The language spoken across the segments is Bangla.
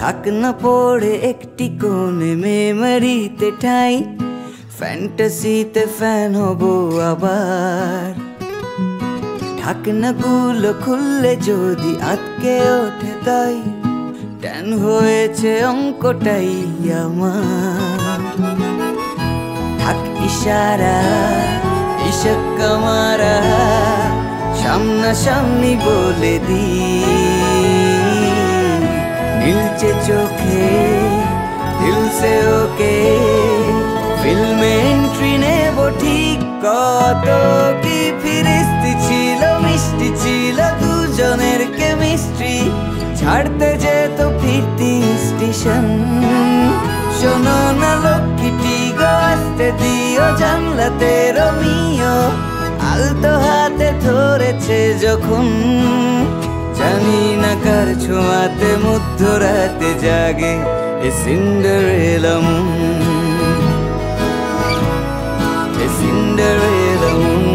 ঢাকনা পড়ে একটি কোণে মেমোরিতে ঠাই, ফ্যান্টাসিতে ফ্যান হব আবার। ঢাকনাগুলো খুললে যদি আটকে ওঠে তাই, ট্যান হয়েছে অঙ্কটাই আমার। থাক ইশারা ইশক কামারা, সামনাসামনি বলে দি, নীলচে চোখে দিল সে ওকে, ফিল্মে এন্ট্রি নেব ঠিক। কত কি ফিরিস্তি ছিল, মিষ্টি ছিল দুজনের কেমিস্ট্রি, ছাড়তে যেত ফিরতি স্টেশন। শোনো না লক্ষ্মীটি গো, আসতে দিও জানলাতে রোমিও, আলতো হাতে ধরেছে যখন, জানি না কার ছোঁয়াতে মধ্যরাতে জাগে এ সিন্ডারেলা মন, এ সিন্ডারেলা মন।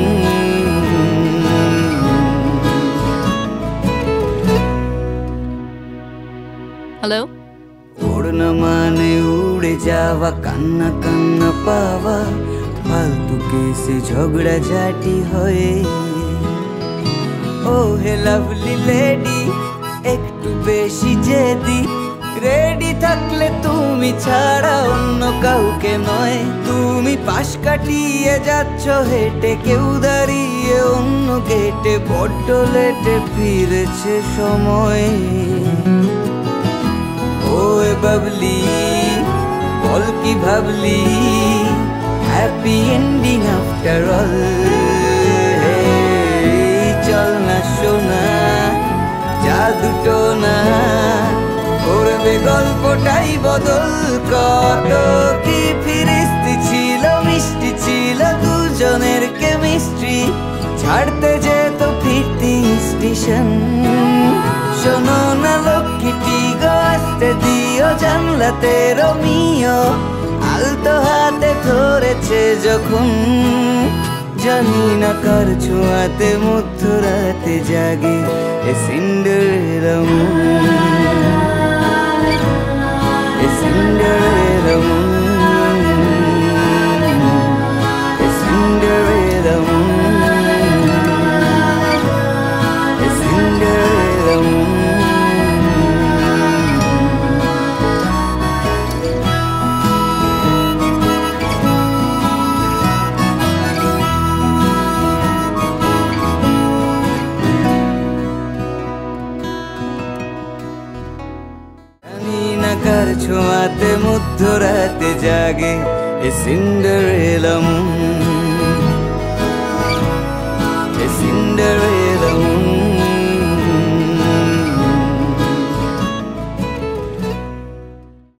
হ্যালো, ওড়না মানে উড়ে যাওয়া, কান্না কান্না পাওয়া, ফালতু কেসে ঝগড়া ঝাঁটি হয়ে। ও হে লাভলি লেডি, একটু বেশি জেদি, রেডি থাকলে তুমি ছাড়া অন্য কাউকে নয়। তুমি পাশ কাটিয়ে যাচ্ছ হেঁটে, কেউ দাঁড়িয়ে অন্য গেটে, বড্ড লেটে ফিরেছে সময়। ওয়ে বাবলি বল কি ভাবলি, হ্যাপি এন্ডিং আফটার অল। চল না শোনা যা দুটো না, করবে গল্পটাই বদল। কত কি ফিরিস্তি ছিল, মিষ্টি ছিল দুজনের কেমিস্ট্রি, ছাড়তে যেত ফিরতি স্টেশন। শোনো না লক্ষ্মীটি গো, আসতে দিও জানলাতে রোমিও, আলতো হাতে ধরেছে যখন, জানি না কার ছোঁয়াতে মধ্যরাতে জাগে এ সিন্ডারেলা মন, এ সিন্ডারেলা মন, এ সিন্ডারেলা মন, এ সিন্ডারেলা মন। কার ছোঁয়াতে মধ্যরাতে জাগে এ সিন্ডারেলা মন।